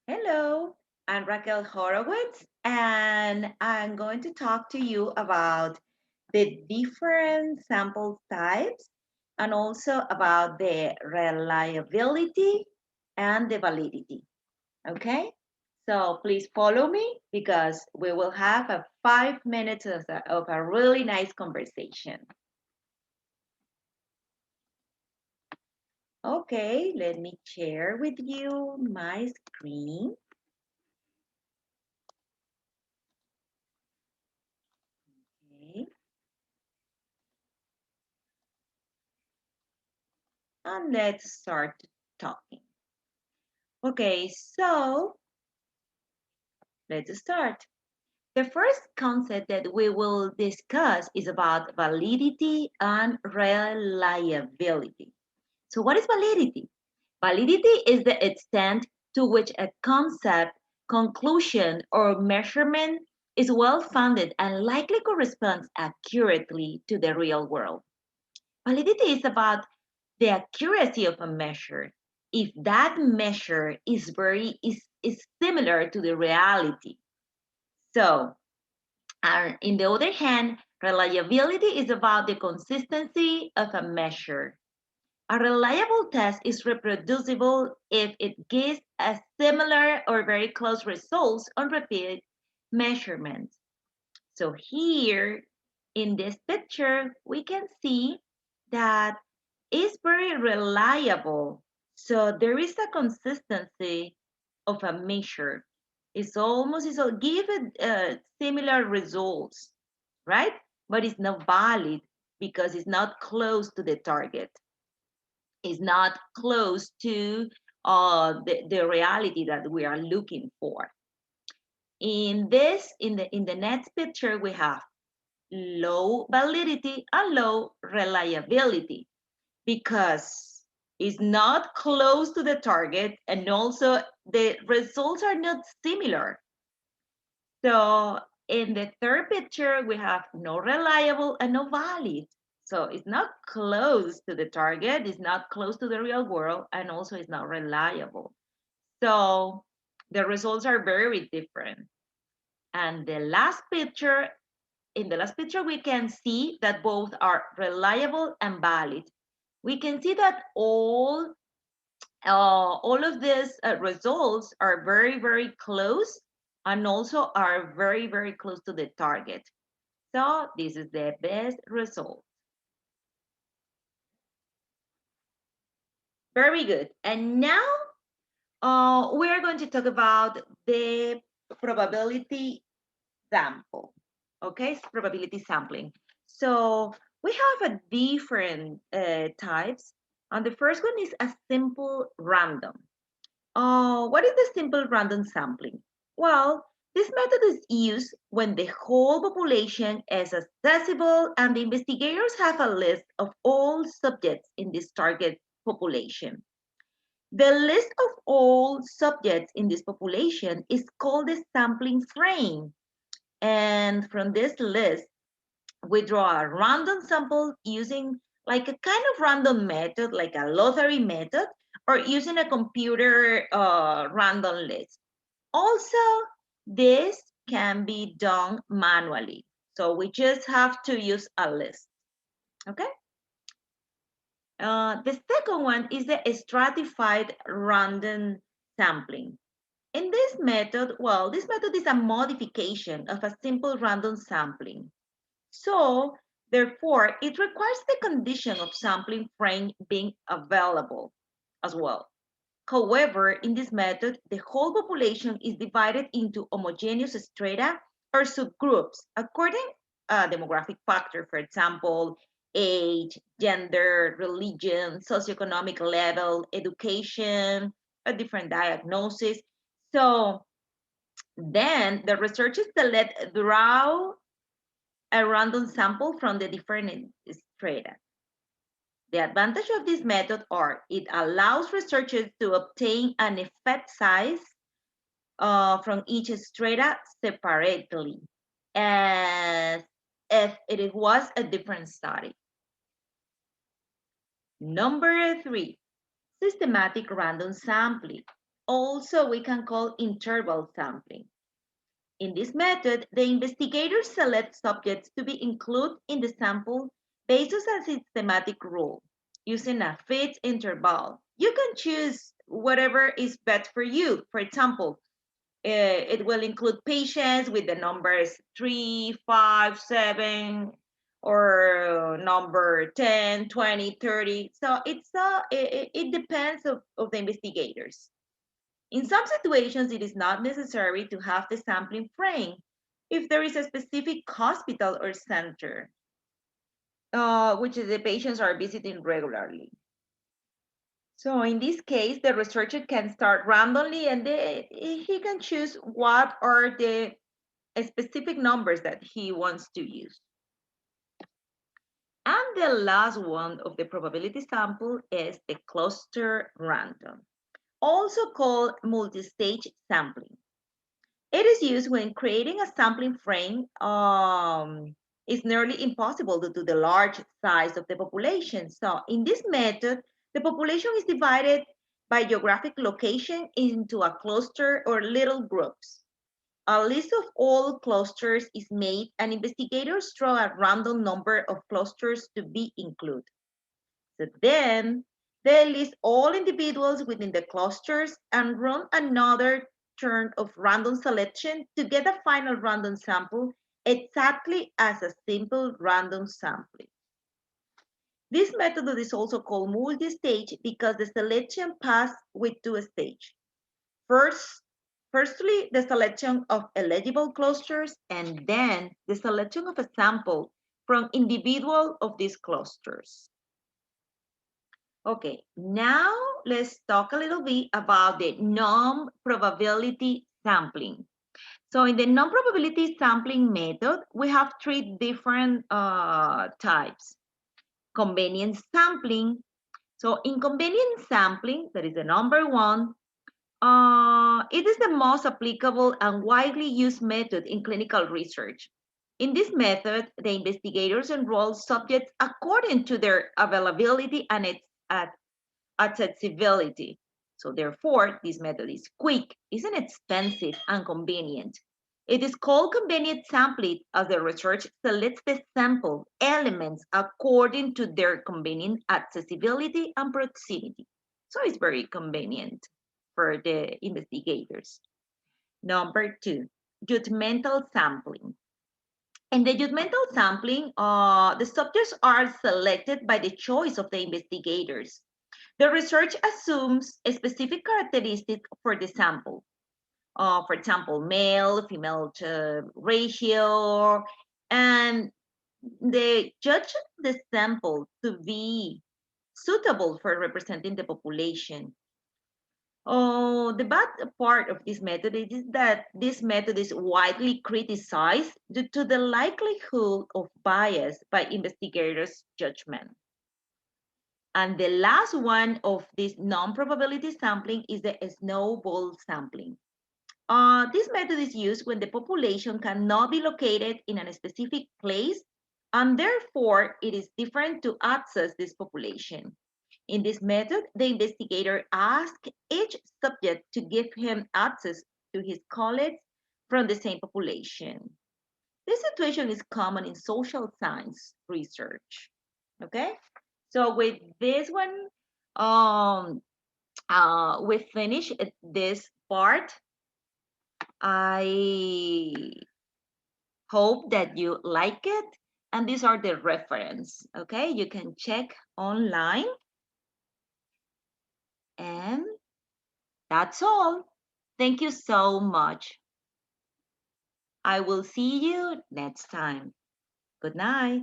Hello, I'm Raquel Horowitz, and I'm going to talk to you about the different sample types and also about the reliability and the validity. Okay? So please follow me because we will have a 5 minutes of a really nice conversation. Okay, let me share with you my screen. Okay, and let's start talking. Okay, so let's start. The first concept that we will discuss is about validity and reliability. So, what is validity? Validity is the extent to which a concept, conclusion, or measurement is well founded and likely corresponds accurately to the real world. Validity is about the accuracy of a measure. If that measure is similar to the reality. So, in the other hand, reliability is about the consistency of a measure. A reliable test is reproducible if it gives a similar or very close results on repeated measurements. So here in this picture, we can see that it's very reliable. So there is a consistency of a measure. It's give it similar results, right? But it's not valid because it's not close to the target. It's not close to the reality that we are looking for. In the next picture, we have low validity and low reliability because it's not close to the target and also the results are not similar. So in the third picture, we have no reliable and no valid. So it's not close to the target, it's not close to the real world, and also it's not reliable. So the results are very different. And in the last picture, we can see that both are reliable and valid. We can see that all of these results are very, very close and also are very, very close to the target. So this is the best result. Very good. And now we are going to talk about the probability sample. Okay, probability sampling. So we have a different types. And the first one is a simple random. What is the simple random sampling? Well, this method is used when the whole population is accessible and the investigators have a list of all subjects in this target population. The list of all subjects in this population is called the sampling frame. And from this list, we draw a random sample using like a kind of random method, like a lottery method, or using a computer random list. Also, this can be done manually. So we just have to use a list, okay? The second one is the stratified random sampling. In this method, well, this method is a modification of a simple random sampling. So, therefore, it requires the condition of sampling frame being available as well. However, in this method, the whole population is divided into homogeneous strata or subgroups according demographic factor, for example, age, gender, religion, socioeconomic level, education, a different diagnosis. So then the researchers select draw a random sample from the different strata. The advantage of this method are it allows researchers to obtain an effect size from each strata separately as if it was a different study. Number 3, systematic random sampling. Also, we can call interval sampling. In this method, the investigators select subjects to be included in the sample based on a systematic rule using a fit interval. You can choose whatever is best for you. For example, it will include patients with the numbers 3, 5, 7, or number 10, 20, 30. So it depends of the investigators. In some situations, it is not necessary to have the sampling frame if there is a specific hospital or center, which the patients are visiting regularly. So in this case, the researcher can start randomly and he can choose what are the specific numbers that he wants to use. And the last one of the probability sample is the cluster random, also called multi-stage sampling. It is used when creating a sampling frame is nearly impossible due to the large size of the population. So in this method, the population is divided by geographic location into a cluster or little groups. A list of all clusters is made and investigators draw a random number of clusters to be included. So then they list all individuals within the clusters and run another turn of random selection to get a final random sample exactly as a simple random sampling. This method is also called multi-stage because the selection passes with two stages. Firstly, the selection of eligible clusters, and then the selection of a sample from individual of these clusters. Okay, now let's talk a little bit about the non-probability sampling. So in the non-probability sampling method, we have three different types. Convenience sampling. So in convenience sampling, that is the number one, it is the most applicable and widely used method in clinical research. In this method, the investigators enroll subjects according to their availability and its accessibility. So therefore, this method is quick, isn't expensive, and convenient. It is called convenient sampling as the research selects the sample elements according to their convenient accessibility and proximity. So it's very convenient for the investigators. Number two, judgmental sampling. In the judgmental sampling, the subjects are selected by the choice of the investigators. The research assumes a specific characteristic for the sample. For example, male, female ratio, and they judge the sample to be suitable for representing the population. Oh, the bad part of this method is that this method is widely criticized due to the likelihood of bias by investigators' judgment. And the last one of this non-probability sampling is the snowball sampling. This method is used when the population cannot be located in a specific place, and therefore it is different to access this population. In this method, the investigator asks each subject to give him access to his colleagues from the same population. This situation is common in social science research. Okay, so with this one, we finish this part. I hope that you like it. And these are the reference, okay? You can check online. And that's all. Thank you so much. I will see you next time. Good night.